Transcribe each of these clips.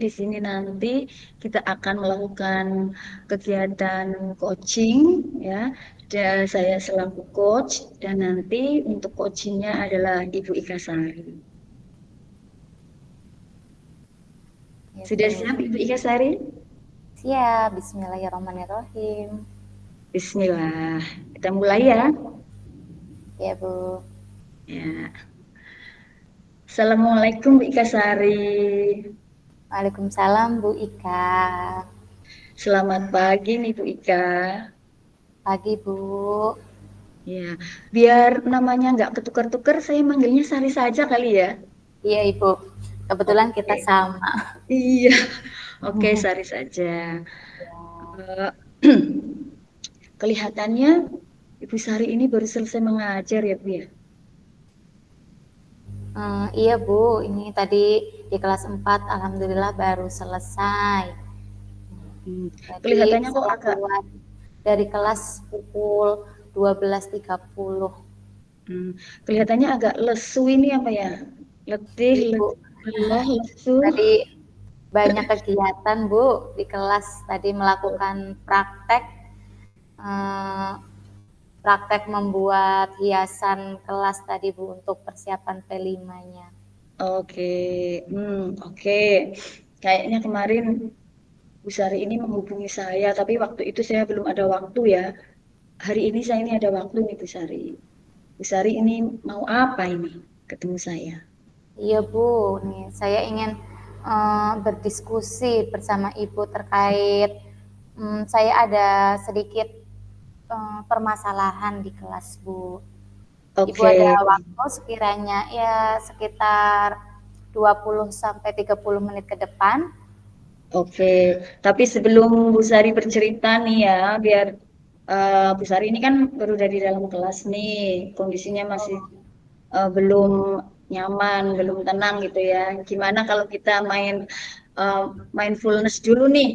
Di sini nanti kita akan melakukan kegiatan coaching ya. Dan saya selaku coach dan nanti untuk coachingnya adalah Ibu Ika Sari. Sudah Gitu. siap Ibu Ika Sari? Siap, bismillahirrahmanirrahim. Bismillah. Kita mulai ya. Ya, Bu. Ya. Assalamualaikum Bu Ika Sari. Waalaikumsalam, Bu Ika. Selamat pagi nih Bu Ika. Pagi, Bu. Ya, biar namanya nggak ketukar-tukar, saya manggilnya Sari saja kali ya. Iya, Ibu. Kebetulan kita Oke. sama. Iya, oke Sari saja. Eh, Kelihatannya Ibu Sari ini baru selesai mengajar ya Bu ya. Iya, Bu. Ini tadi di kelas 4, alhamdulillah baru selesai. Hmm, Jadi Kelihatannya kok saya agak keluar dari kelas pukul 12.30. hmm, kelihatannya agak lesu ini apa ya? Letih, Ibu, lelah, lesu. tadi banyak kegiatan, Bu, di kelas. Tadi melakukan praktek, eh, praktek membuat hiasan kelas tadi, Bu, untuk persiapan P5-nya. Oke, oke. Kayaknya kemarin Bu Sari ini menghubungi saya, tapi waktu itu saya belum ada waktu ya. Hari ini saya ini ada waktu nih Bu Sari. Bu Sari ini mau apa ini ketemu saya? Iya, Bu, nih saya ingin berdiskusi bersama Ibu terkait saya ada sedikit permasalahan di kelas, Bu. Ibu Oke, ada waktu sekiranya ya sekitar 20 sampai 30 menit ke depan. oke. Tapi sebelum Bu Sari bercerita nih ya, biar Bu Sari ini kan baru dari dalam kelas nih, kondisinya masih belum nyaman, belum tenang gitu ya. Gimana kalau kita main uh, mindfulness dulu nih,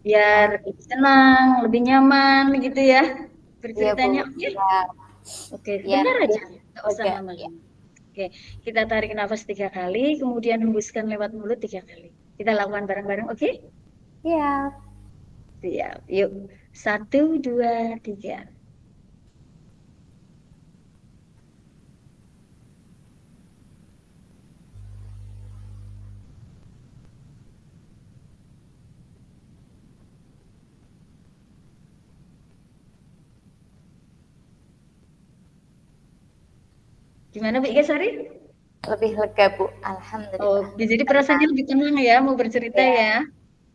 biar Oh, lebih tenang, lebih nyaman gitu ya. iya, Bu. Berceritanya, oke? Siap. Oke, Ya, sebentar nanti aja, nggak usah lega. lama. Ya. Oke, kita tarik nafas 3 kali, kemudian hembuskan lewat mulut 3 kali. Kita lakukan bareng-bareng, oke? Siap. Siap, yuk. 1, 2, 3. Gimana, Bu Ika Sari? Lebih lega, Bu. Oh, Alhamdulillah. jadi Lebih perasaannya tenang. lebih tenang ya, mau bercerita Ya, ya.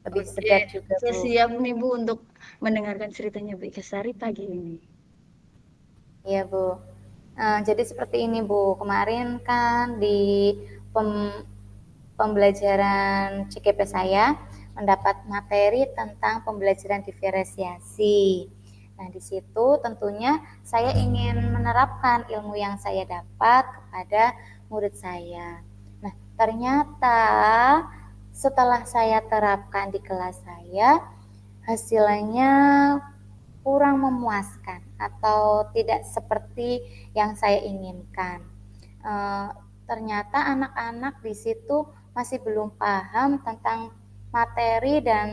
lebih Oke, segar juga, saya Bu. siap nih Bu untuk mendengarkan ceritanya Bu Ika Sari pagi ini. Iya, Bu. Jadi seperti ini, Bu. Kemarin kan di pem- pembelajaran CGP saya mendapat materi tentang pembelajaran diferensiasi. Nah, di situ tentunya saya ingin menerapkan ilmu yang saya dapat kepada murid saya. Nah, ternyata setelah saya terapkan di kelas saya, hasilnya kurang memuaskan atau tidak seperti yang saya inginkan. E, Ternyata anak-anak di situ masih belum paham tentang materi dan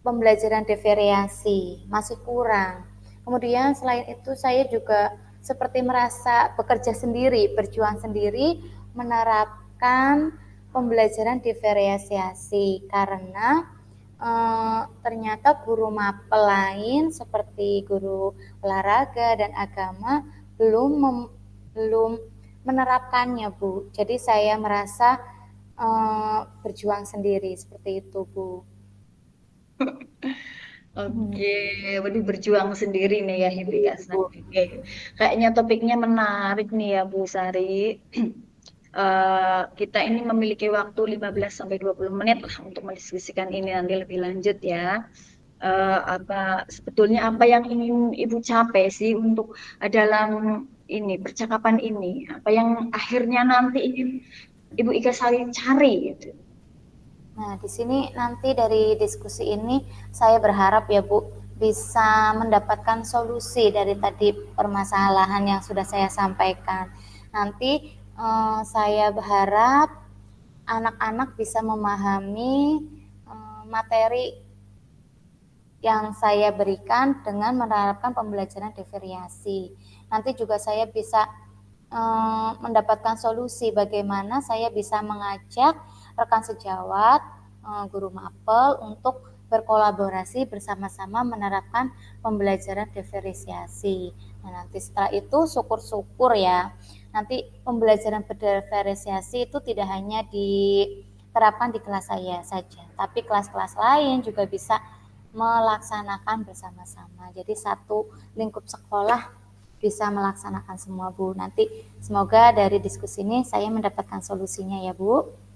pembelajaran diferensiasi, masih kurang. Kemudian selain itu saya juga seperti merasa bekerja sendiri, berjuang sendiri menerapkan pembelajaran diferensiasi karena ternyata guru mapel lain seperti guru olahraga dan agama belum menerapkannya, Bu. Jadi saya merasa berjuang sendiri seperti itu, Bu. Oke, waduh berjuang sendiri nih ya Ibu Ika Sari. Bu. Oke, kayaknya topiknya menarik nih ya Bu Sari. Kita ini memiliki waktu 15 sampai 20 menit lah untuk mendiskusikan ini nanti lebih lanjut ya. Sebetulnya apa yang ingin Ibu capai sih untuk dalam ini percakapan ini? Apa yang akhirnya nanti ingin Ibu Ika Sari cari gitu? Nah, di sini nanti dari diskusi ini saya berharap ya, Bu, bisa mendapatkan solusi dari tadi permasalahan yang sudah saya sampaikan. Nanti saya berharap anak-anak bisa memahami materi yang saya berikan dengan menerapkan pembelajaran diferensiasi. Nanti juga saya bisa mendapatkan solusi bagaimana saya bisa mengajak rekan sejawat, guru mapel untuk berkolaborasi bersama-sama menerapkan pembelajaran diferensiasi. Nah, nanti setelah itu syukur-syukur ya, nanti pembelajaran berdiferensiasi itu tidak hanya diterapkan di kelas saya saja, tapi kelas-kelas lain juga bisa melaksanakan bersama-sama. Jadi satu lingkup sekolah bisa melaksanakan semua, Bu. Nanti semoga dari diskusi ini saya mendapatkan solusinya ya, Bu.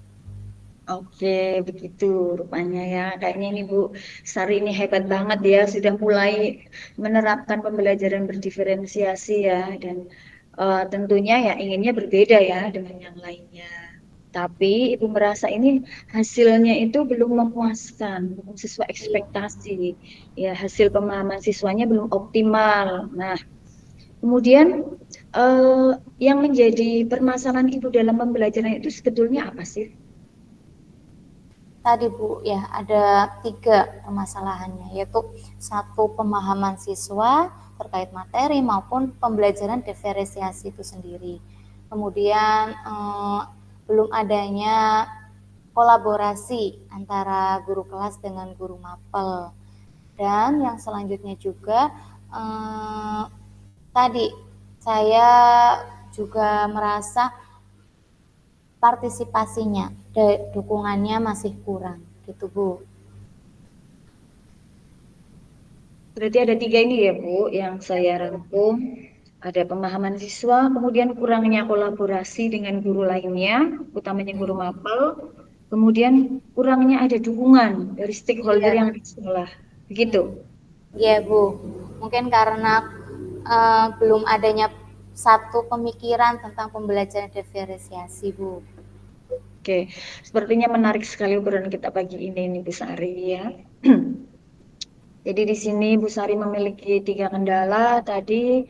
Oke, begitu rupanya ya. Kayaknya ini Bu Sari ini hebat banget ya, sudah mulai menerapkan pembelajaran berdiferensiasi ya, dan tentunya ya inginnya berbeda ya dengan yang lainnya. Tapi Ibu merasa ini hasilnya itu belum memuaskan, belum sesuai Iya. ekspektasi. Ya, hasil pemahaman siswanya belum optimal. Nah, kemudian eh, yang menjadi permasalahan Ibu dalam pembelajaran itu sebetulnya apa sih? Tadi Bu ya ada 3 permasalahannya, yaitu satu pemahaman siswa terkait materi maupun pembelajaran diferensiasi itu sendiri. Kemudian belum adanya kolaborasi antara guru kelas dengan guru mapel. Dan yang selanjutnya juga tadi saya juga merasa partisipasinya, dukungannya masih kurang gitu Bu. Berarti ada 3 ini ya Bu yang saya rangkum. Ada pemahaman siswa, kemudian kurangnya kolaborasi dengan guru lainnya, utamanya guru mapel, kemudian kurangnya ada dukungan dari stakeholder Iya. yang di sekolah. Begitu. Iya Bu, mungkin karena belum adanya satu pemikiran tentang pembelajaran diferensiasi Bu. Oke, sepertinya menarik sekali obrolan kita pagi ini Bu Sari ya. Jadi di sini Bu Sari memiliki 3 kendala tadi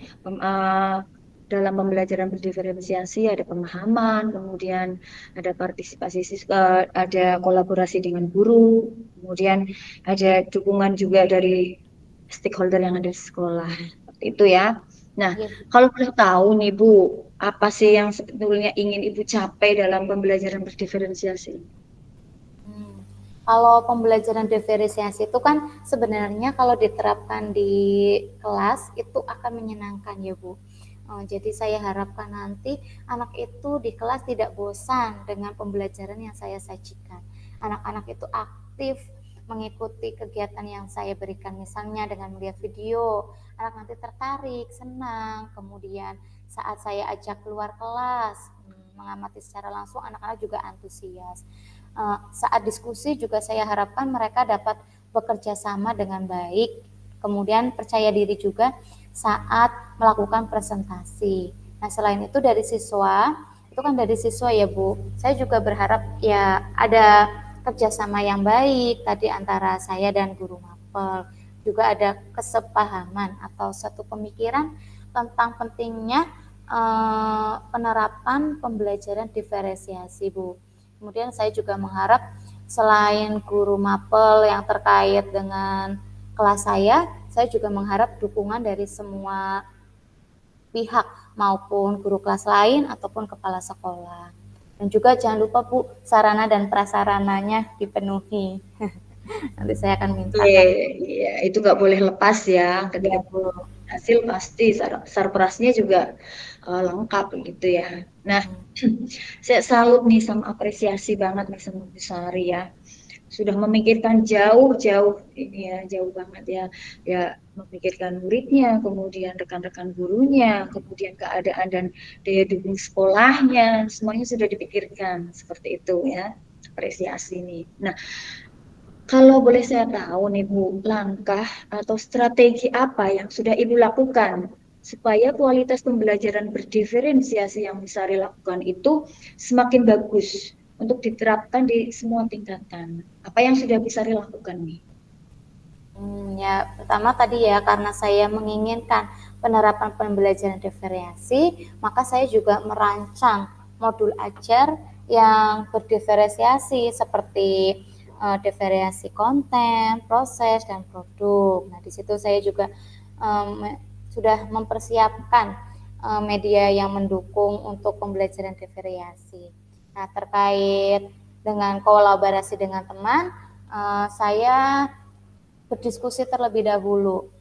dalam pembelajaran berdiferensiasi ada pemahaman, kemudian ada partisipasi siswa, ada kolaborasi dengan guru, kemudian ada dukungan juga dari stakeholder yang ada di sekolah. Seperti itu ya. Nah, Iya Bu. kalau boleh tahu nih Bu, apa sih yang sebetulnya ingin Ibu capai dalam pembelajaran berdiferensiasi? Hmm. Kalau pembelajaran diferensiasi itu kan sebenarnya kalau diterapkan di kelas itu akan menyenangkan ya Bu. Jadi saya harapkan nanti anak itu di kelas tidak bosan dengan pembelajaran yang saya sajikan. Anak-anak itu aktif mengikuti kegiatan yang saya berikan, misalnya dengan melihat video, anak nanti tertarik, senang. Kemudian saat saya ajak keluar kelas, mengamati secara langsung, anak-anak juga antusias. Saat diskusi juga saya harapkan mereka dapat bekerja sama dengan baik, kemudian percaya diri juga saat melakukan presentasi. Nah, selain itu dari siswa, itu kan dari siswa ya Bu, saya juga berharap ya ada kerjasama yang baik tadi antara saya dan guru mapel, juga ada kesepahaman atau satu pemikiran tentang pentingnya penerapan pembelajaran diferensiasi Bu. Kemudian saya juga mengharap selain guru mapel yang terkait dengan kelas saya juga mengharap dukungan dari semua pihak maupun guru kelas lain ataupun kepala sekolah. Dan juga jangan lupa Bu, sarana dan prasarananya dipenuhi. Nanti saya akan Iya, mintakan. iya, itu nggak boleh lepas ya. Ya Ketika Bu. hasil pasti sarprasnya juga lengkap gitu ya. Nah, saya salut nih sama apresiasi banget nih sama Bu Sari ya. Sudah memikirkan jauh-jauh ini ya, jauh banget ya. Ya, memikirkan muridnya, kemudian rekan-rekan gurunya, kemudian keadaan dan daya dukung sekolahnya, semuanya sudah dipikirkan seperti itu ya. Apresiasi nih. Nah, kalau boleh saya tahu nih Bu, langkah atau strategi apa yang sudah Ibu lakukan supaya kualitas pembelajaran berdiferensiasi yang bisa dilakukan itu semakin bagus untuk diterapkan di semua tingkatan. Apa yang sudah bisa dilakukan nih? Ya, pertama tadi ya, karena saya menginginkan penerapan pembelajaran diferensiasi, maka saya juga merancang modul ajar yang berdiferensiasi seperti diferensiasi konten, proses, dan produk. Nah, di situ saya juga sudah mempersiapkan media yang mendukung untuk pembelajaran diferensiasi. Nah, terkait dengan kolaborasi dengan teman, saya berdiskusi terlebih dahulu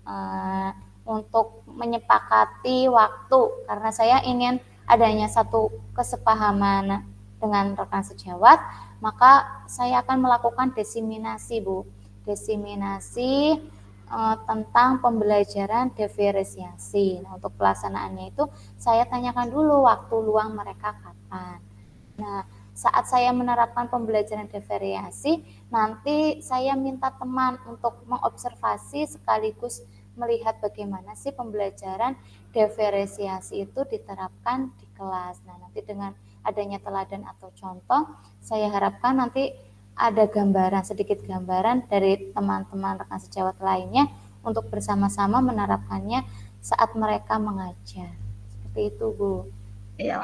untuk menyepakati waktu karena saya ingin adanya satu kesepahaman dengan rekan sejawat, maka saya akan melakukan desiminasi, Bu. Desiminasi tentang pembelajaran diferensiasi. Nah, untuk pelaksanaannya itu saya tanyakan dulu waktu luang mereka kapan. Nah, saat saya menerapkan pembelajaran diferensiasi, nanti saya minta teman untuk mengobservasi sekaligus melihat bagaimana sih pembelajaran diferensiasi itu diterapkan di kelas. Nah, nanti dengan adanya teladan atau contoh, saya harapkan nanti ada gambaran, sedikit gambaran dari teman-teman rekan sejawat lainnya untuk bersama-sama menerapkannya saat mereka mengajar. Seperti itu, Bu. Ya,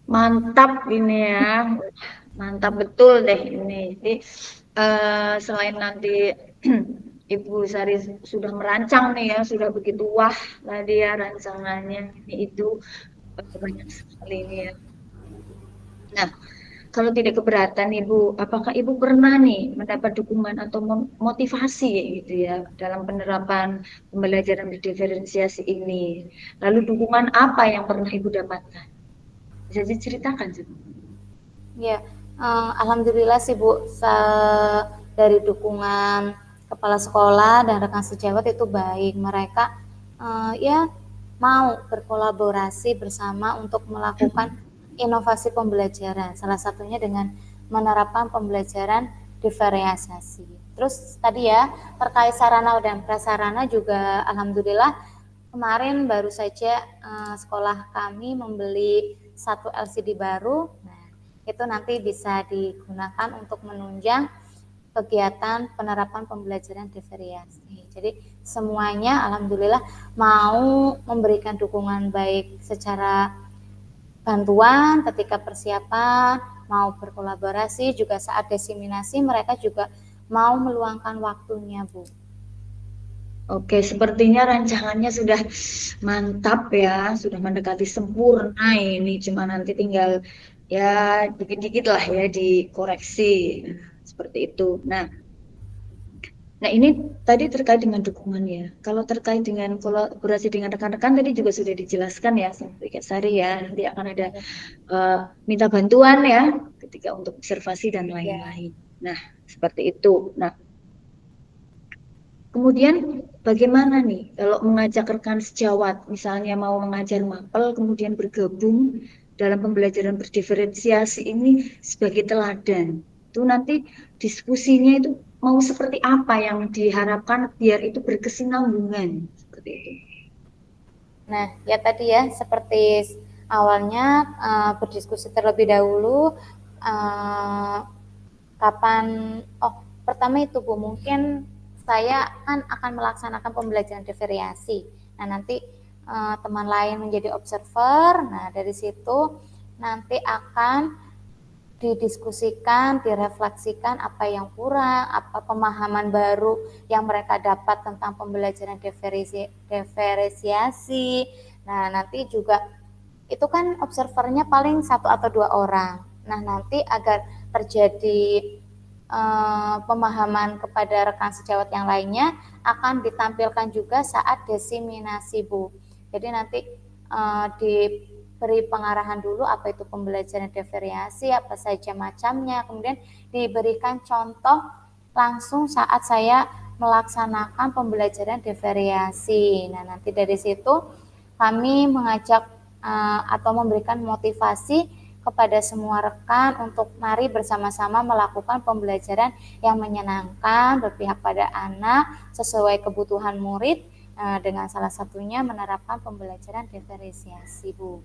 mantap ini ya, mantap betul deh ini. Jadi selain nanti Ibu Sari sudah merancang nih ya, sudah begitu wah tadi ya rancangannya ini itu banyak sekali ini ya. Nah, kalau tidak keberatan Ibu, apakah Ibu pernah nih mendapat dukungan atau motivasi gitu ya dalam penerapan pembelajaran berdiferensiasi ini? Lalu dukungan apa yang pernah Ibu dapatkan? Bisa diceritakan sih? Ya, alhamdulillah sih Bu, dari dukungan kepala sekolah dan rekan sejawat itu baik. Mereka ya mau berkolaborasi bersama untuk melakukan inovasi pembelajaran. Salah satunya dengan menerapkan pembelajaran diferensiasi. Terus tadi ya terkait sarana dan prasarana juga alhamdulillah kemarin baru saja sekolah kami membeli satu LCD baru. Nah, itu nanti bisa digunakan untuk menunjang kegiatan penerapan pembelajaran diferensiasi. Jadi semuanya alhamdulillah mau memberikan dukungan baik secara bantuan ketika persiapan, mau berkolaborasi juga saat desiminasi mereka juga mau meluangkan waktunya, Bu. Oke, sepertinya rancangannya sudah mantap ya, sudah mendekati sempurna ini. Cuma nanti tinggal ya dikit-dikit lah ya dikoreksi. Nah, seperti itu. Nah, ini tadi terkait dengan dukungan ya. Kalau terkait dengan kolaborasi dengan rekan-rekan tadi juga sudah dijelaskan ya, sampai Kak Sari ya. Nanti akan ada eh, minta bantuan ya ketika untuk observasi dan Ya. lain-lain. Nah, seperti itu. Nah, kemudian bagaimana nih kalau mengajak rekan sejawat, misalnya mau mengajar mapel, kemudian bergabung dalam pembelajaran berdiferensiasi ini sebagai teladan. Itu nanti diskusinya itu mau seperti apa yang diharapkan biar itu berkesinambungan seperti itu. Nah, ya tadi ya seperti awalnya berdiskusi terlebih dahulu uh, kapan pertama itu Bu mungkin saya kan akan melaksanakan pembelajaran diferensiasi. Nah, nanti teman lain menjadi observer. Nah, dari situ nanti akan didiskusikan, direfleksikan apa yang kurang, apa pemahaman baru yang mereka dapat tentang pembelajaran diferensiasi. Nah, nanti juga itu kan observernya paling satu atau dua orang. Nah, nanti agar terjadi pemahaman kepada rekan sejawat yang lainnya akan ditampilkan juga saat desiminasi, Bu. Jadi nanti diberi pengarahan dulu apa itu pembelajaran diferensiasi, apa saja macamnya, kemudian diberikan contoh langsung saat saya melaksanakan pembelajaran diferensiasi. Nah, nanti dari situ kami mengajak atau memberikan motivasi kepada semua rekan untuk mari bersama-sama melakukan pembelajaran yang menyenangkan, berpihak pada anak sesuai kebutuhan murid dengan salah satunya menerapkan pembelajaran diferensiasi, Bu.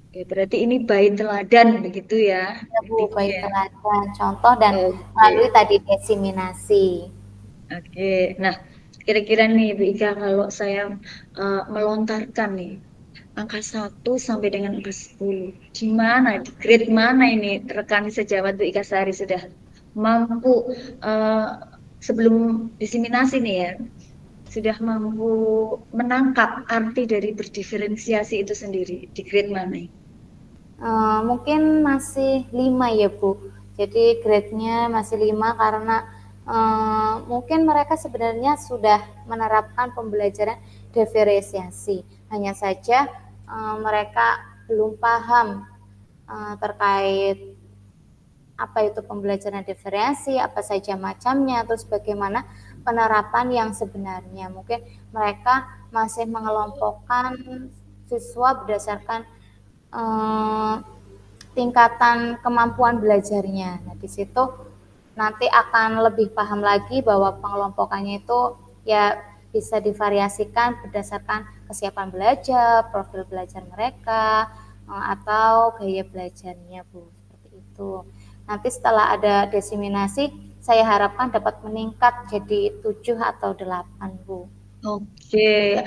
Oke, berarti ini baik teladan begitu ya. Ya, Bu, Intinya baik ya. teladan, contoh dan melalui Oke. tadi desiminasi. Oke. Nah, kira-kira nih Bu Ika kalau saya melontarkan nih angka 1 sampai dengan angka 10. Di mana, di grade mana ini rekan sejawat Bu Ika Sari sudah mampu eh, sebelum diseminasi nih ya, sudah mampu menangkap arti dari berdiferensiasi itu sendiri di grade mana? Mungkin masih 5 ya Bu. Jadi grade-nya masih 5 karena mungkin mereka sebenarnya sudah menerapkan pembelajaran diferensiasi. Hanya saja mereka belum paham terkait apa itu pembelajaran diferensi, apa saja macamnya, terus bagaimana penerapan yang sebenarnya. Mungkin mereka masih mengelompokkan siswa berdasarkan eh, tingkatan kemampuan belajarnya. Nah, di situ nanti akan lebih paham lagi bahwa pengelompokannya itu ya bisa divariasikan berdasarkan kesiapan belajar, profil belajar mereka, atau gaya belajarnya, Bu. Seperti itu. Nanti setelah ada diseminasi, saya harapkan dapat meningkat jadi 7 atau 8, Bu. Oke,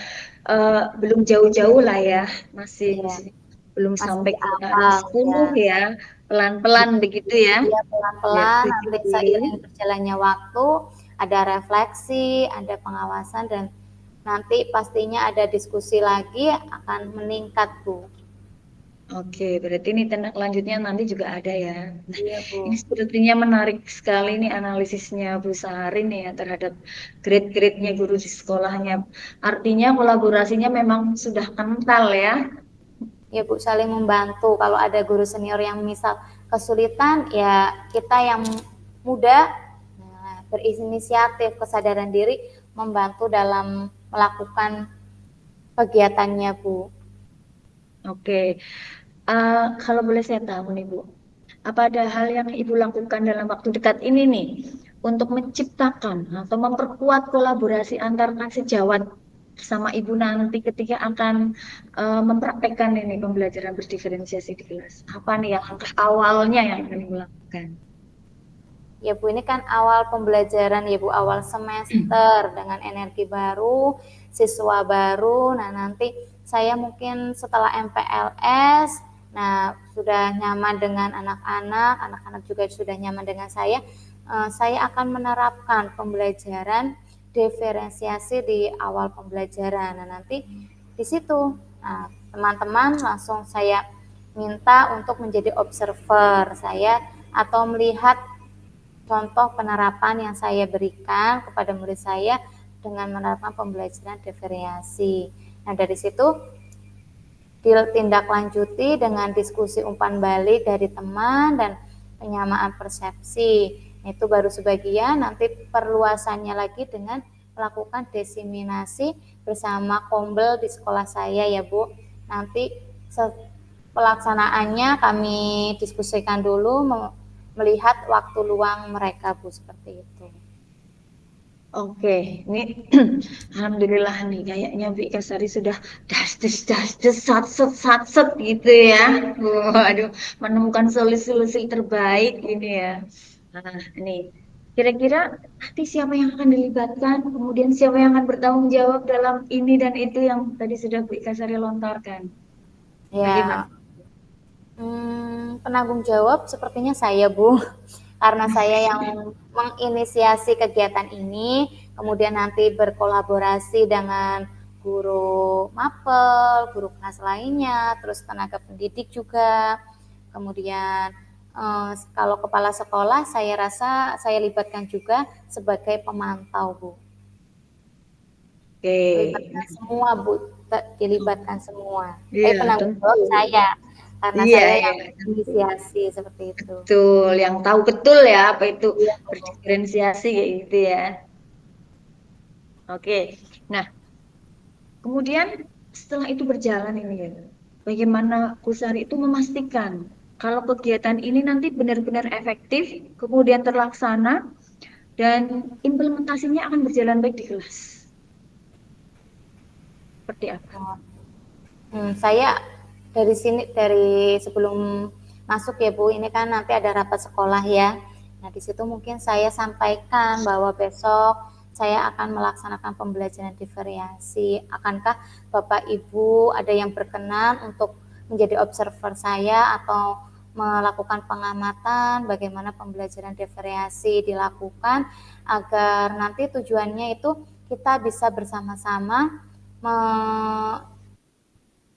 belum jauh-jauh lah ya, masih Ya, belum masih sampai di ke angka awal 10 ya. ya, pelan-pelan begitu ya. Ya, Biar pelan-pelan tujuh nanti dulu. seiring berjalannya waktu, ada refleksi, ada pengawasan, dan nanti pastinya ada diskusi lagi akan meningkat, Bu. Oke, berarti ini tindak lanjutnya nanti juga ada ya. Nah, Iya, ini Bu. sepertinya menarik sekali nih analisisnya Bu Sari nih ya terhadap grade-grade-nya guru di sekolahnya. Artinya kolaborasinya memang sudah kental ya. Ya, Bu, saling membantu. Kalau ada guru senior yang misal kesulitan, ya kita yang muda berinisiatif, kesadaran diri membantu dalam melakukan kegiatannya, Bu. Oke, kalau boleh saya tahu nih Bu, apa ada hal yang Ibu lakukan dalam waktu dekat ini nih untuk menciptakan atau memperkuat kolaborasi antar sejawat sama Ibu nanti ketika akan mempraktekkan ini pembelajaran berdiferensiasi di kelas? Apa nih yang langkah awalnya yang akan Ibu lakukan? Ya Bu, ini kan awal pembelajaran ya Bu, awal semester dengan energi baru, siswa baru. Nah, nanti saya mungkin setelah MPLS, nah sudah nyaman dengan anak-anak, anak-anak juga sudah nyaman dengan saya akan menerapkan pembelajaran diferensiasi di awal pembelajaran. Nah, nanti di situ, nah, teman-teman langsung saya minta untuk menjadi observer saya atau melihat contoh penerapan yang saya berikan kepada murid saya dengan menerapkan pembelajaran diferensiasi. Nah, dari situ ditindaklanjuti dengan diskusi umpan balik dari teman dan penyamaan persepsi. Itu baru sebagian, nanti perluasannya lagi dengan melakukan diseminasi bersama kombel di sekolah saya ya Bu. Nanti pelaksanaannya kami diskusikan dulu melihat waktu luang mereka Bu, seperti itu. Oke, ini alhamdulillah nih kayaknya Bu Kasari sudah das satset gitu ya. Waduh, menemukan solusi-solusi terbaik ini ya. Nah, ini kira-kira nanti siapa yang akan dilibatkan, kemudian siapa yang akan bertanggung jawab dalam ini dan itu yang tadi sudah Bu Kasari lontarkan. Bagaimana? Ya, penanggung jawab sepertinya saya, Bu, karena saya yang menginisiasi kegiatan ini, kemudian nanti berkolaborasi dengan guru mapel, guru kelas lainnya, terus tenaga pendidik juga. Kemudian kalau kepala sekolah saya rasa saya libatkan juga sebagai pemantau, Bu. Oke, Melibatkan semua, Bu, dilibatkan semua. Tapi iya penanggung tentu. jawab saya, karena Iya, saya iya, yang tentu. inisiasi seperti itu. Betul, yang tahu betul ya apa itu Iya, Bu. berdiferensiasi kayak gitu ya. Oke. Nah, kemudian setelah itu berjalan ini ya, bagaimana Kusari itu memastikan kalau kegiatan ini nanti benar-benar efektif, kemudian terlaksana dan implementasinya akan berjalan baik di kelas. Seperti apa? Saya dari sebelum masuk ya Bu, ini kan nanti ada rapat sekolah ya. Nah, di situ mungkin saya sampaikan bahwa besok saya akan melaksanakan pembelajaran diferensiasi. Akankah Bapak Ibu ada yang berkenan untuk menjadi observer saya atau melakukan pengamatan bagaimana pembelajaran diferensiasi dilakukan agar nanti tujuannya itu kita bisa bersama-sama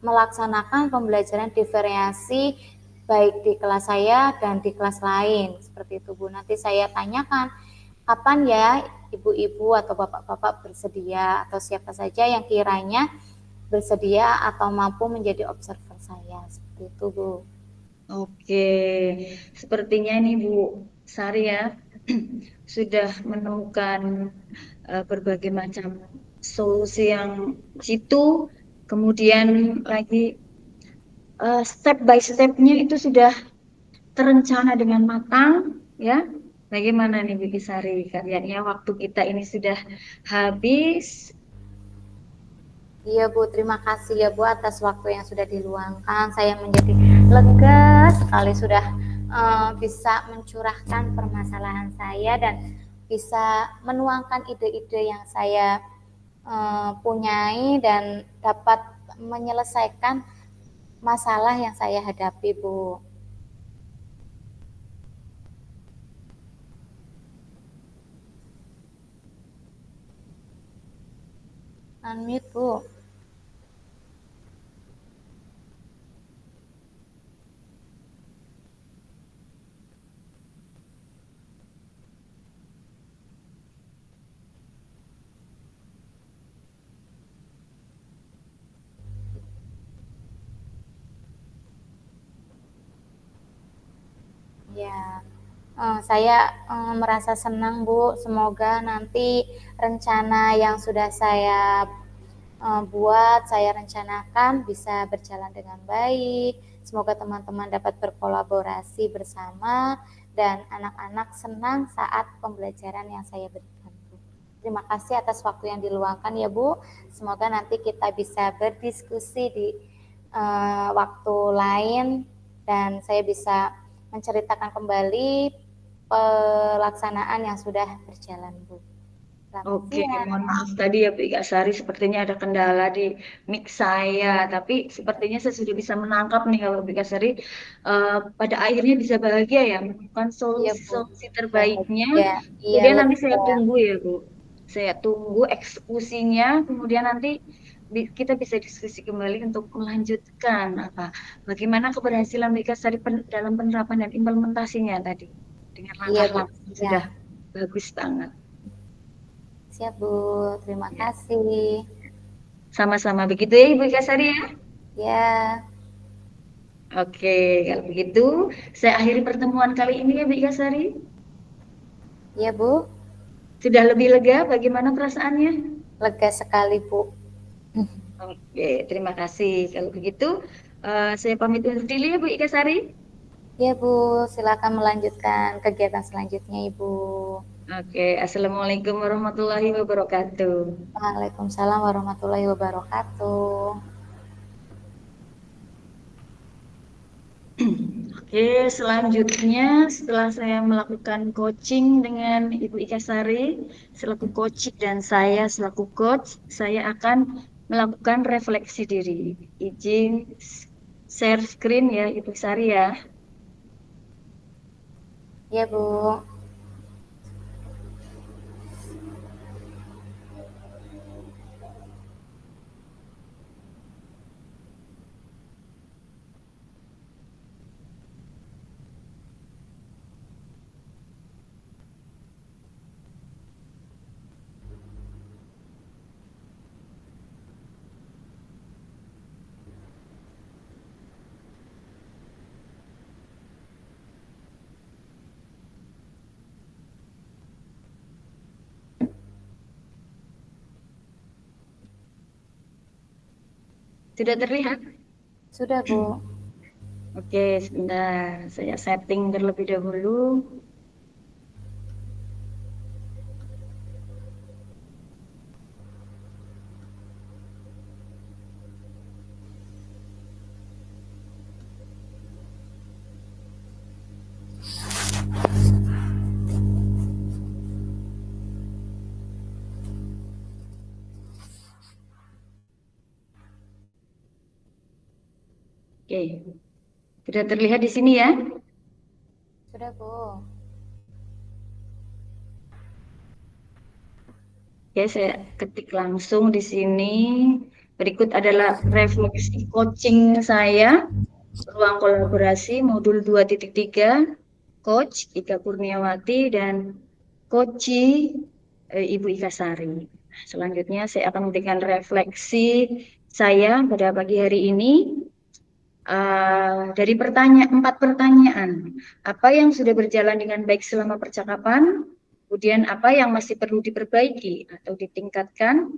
melaksanakan pembelajaran diferensiasi baik di kelas saya dan di kelas lain. Seperti itu Bu. Nanti saya tanyakan kapan ya ibu-ibu atau bapak-bapak bersedia atau siapa saja yang kiranya bersedia atau mampu menjadi observer saya. Seperti itu Bu. Oke, sepertinya ini Bu Sari ya sudah menemukan berbagai macam solusi yang situ, kemudian lagi step by stepnya itu sudah terencana dengan matang, ya. Bagaimana nih Bu Sari? Kayaknya waktu kita ini sudah habis. Iya Bu, terima kasih ya Bu atas waktu yang sudah diluangkan. Saya menjadi lega sekali sudah bisa mencurahkan permasalahan saya dan bisa menuangkan ide-ide yang saya punyai dan dapat menyelesaikan masalah yang saya hadapi Bu. Unmute Bu. Ya, saya merasa senang Bu. Semoga nanti rencana yang sudah saya buat, saya rencanakan bisa berjalan dengan baik. Semoga teman-teman dapat berkolaborasi bersama dan anak-anak senang saat pembelajaran yang saya berikan Bu. Terima kasih atas waktu yang diluangkan ya Bu. Semoga nanti kita bisa berdiskusi di waktu lain dan saya bisa menceritakan kembali pelaksanaan yang sudah berjalan Bu. Selamat Oke, siang. mohon maaf tadi ya Bu Ika Sari, sepertinya ada kendala di mic saya, tapi sepertinya saya sudah bisa menangkap nih kalau Bu Ika Sari pada akhirnya bisa bahagia ya, menemukan Iya Bu, solusi-solusi terbaiknya. bahagia. Iya Kemudian nanti saya lega. tunggu ya Bu, saya tunggu eksekusinya, kemudian nanti kita bisa diskusi kembali untuk melanjutkan bagaimana keberhasilan Bu Ika Sari dalam penerapan dan implementasinya tadi dengan Iya Bu, langkah-langkah yang ya. sudah bagus banget. Siap Bu, terima Ya. kasih. Sama-sama begitu ya Ibu Ika Sari ya. Ya, Oke, kalau begitu saya akhiri pertemuan kali ini ya Bu Ika Sari. iya Bu, Sudah lebih lega, bagaimana perasaannya? lega sekali Bu. Oke, terima kasih. Kalau begitu saya pamit undur diri ya Bu Ika Sari. Iya Bu, silakan melanjutkan kegiatan selanjutnya Ibu. Oke, Assalamualaikum warahmatullahi wabarakatuh. Waalaikumsalam warahmatullahi wabarakatuh. Oke, selanjutnya setelah saya melakukan coaching dengan Ibu Ika Sari selaku coach dan saya selaku coach, saya akan melakukan refleksi diri. Izin share screen ya Ibu Sari ya. Iya Bu. Sudah terlihat? Sudah Bu. Oke, sebentar. Saya setting terlebih dahulu. Oke, sudah terlihat di sini ya. Sudah, Bu. Oke, saya ketik langsung di sini. Berikut adalah refleksi coaching saya, ruang kolaborasi modul 2.3, Coach Ika Kurniawati dan Coach Ibu Ika Sari. Selanjutnya saya akan memberikan refleksi saya pada pagi hari ini. Dari empat pertanyaan, apa yang sudah berjalan dengan baik selama percakapan, kemudian apa yang masih perlu diperbaiki atau ditingkatkan,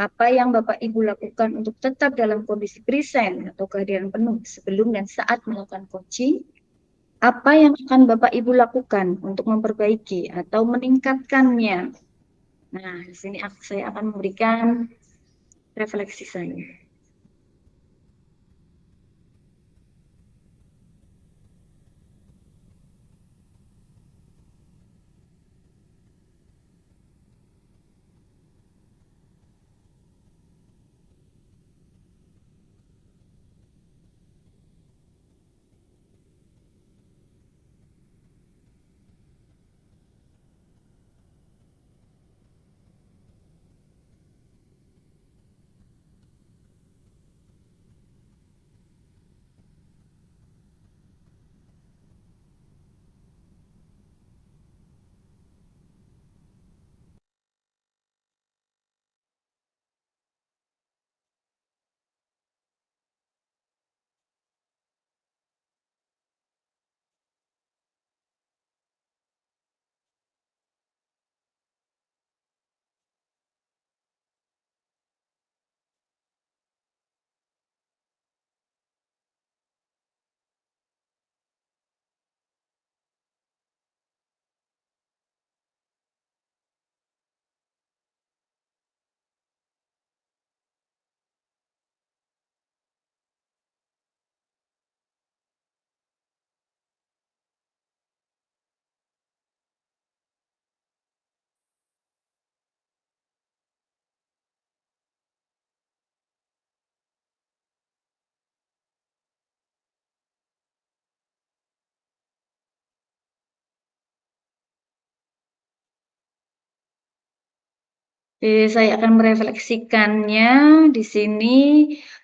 apa yang Bapak Ibu lakukan untuk tetap dalam kondisi present atau kehadiran penuh sebelum dan saat melakukan coaching, apa yang akan Bapak Ibu lakukan untuk memperbaiki atau meningkatkannya. Nah, di sini saya akan memberikan refleksi saya. Saya akan merefleksikannya di sini.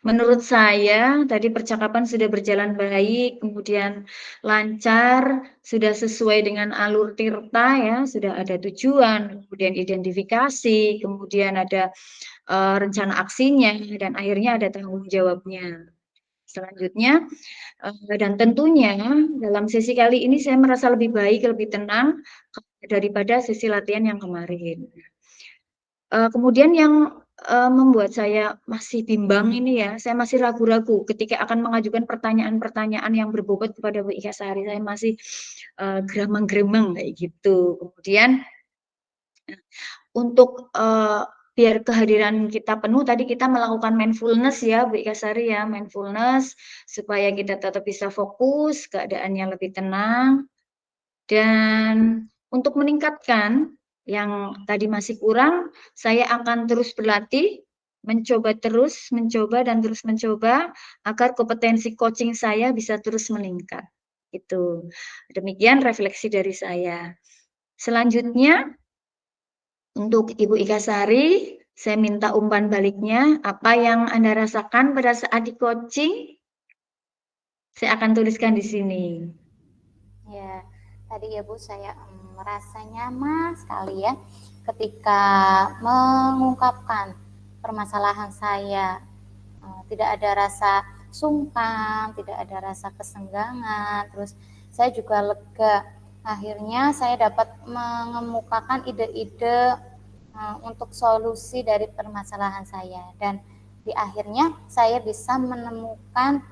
Menurut saya, tadi percakapan sudah berjalan baik, kemudian lancar, sudah sesuai dengan alur Tirta ya, sudah ada tujuan, kemudian identifikasi, kemudian ada rencana aksinya, dan akhirnya ada tanggung jawabnya. Selanjutnya, dan tentunya dalam sesi kali ini saya merasa lebih baik, lebih tenang daripada sesi latihan yang kemarin. Kemudian yang membuat saya masih bimbang ini ya, saya masih ragu-ragu ketika akan mengajukan pertanyaan-pertanyaan yang berbobot kepada Bu Ika Sari. Saya masih gremeng-gremeng kayak gitu. Kemudian untuk biar kehadiran kita penuh, tadi kita melakukan mindfulness ya, Bu Ika Sari ya, mindfulness supaya kita tetap bisa fokus, keadaannya lebih tenang. Dan untuk meningkatkan yang tadi masih kurang, saya akan terus berlatih, mencoba dan terus mencoba agar kompetensi coaching saya bisa terus meningkat. Itu. Demikian refleksi dari saya. Selanjutnya, untuk Ibu Ika Sari, saya minta umpan baliknya. Apa yang Anda rasakan pada saat di coaching? Saya akan tuliskan di sini. Ya, tadi ya Bu, saya merasa nyaman sekali ya ketika mengungkapkan permasalahan saya. Tidak ada rasa sungkan, tidak ada rasa kesenggangan, terus saya juga lega. Akhirnya saya dapat mengemukakan ide-ide untuk solusi dari permasalahan saya, dan di akhirnya saya bisa menemukan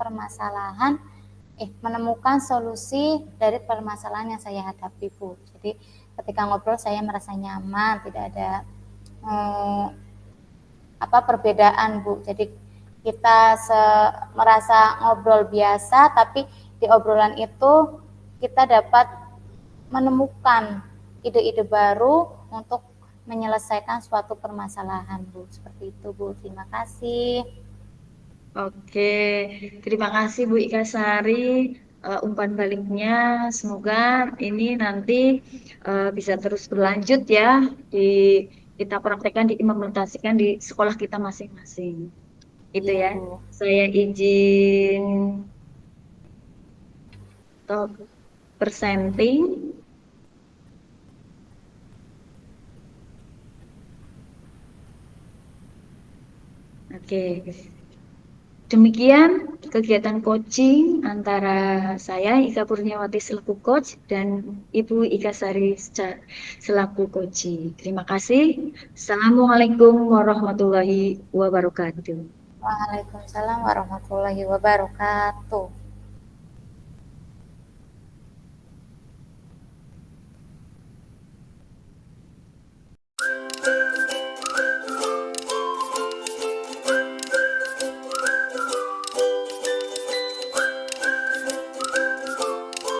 solusi dari permasalahan yang saya hadapi, Bu. Jadi ketika ngobrol saya merasa nyaman, tidak ada perbedaan, Bu. Jadi kita merasa ngobrol biasa, tapi di obrolan itu kita dapat menemukan ide-ide baru untuk menyelesaikan suatu permasalahan, Bu. Seperti itu, Bu. Terima kasih. Oke, terima kasih Bu Ika Sari, umpan baliknya. Semoga ini nanti bisa terus berlanjut ya, di kita praktekkan, diimplementasikan di sekolah kita masing-masing. Itu Iya ya. Bu. Saya izin stop presenting. Oke, demikian kegiatan coaching antara saya Ika Kurniawati selaku coach dan Ibu Ika Sari selaku coaching. Terima kasih. Assalamualaikum warahmatullahi wabarakatuh. Waalaikumsalam warahmatullahi wabarakatuh.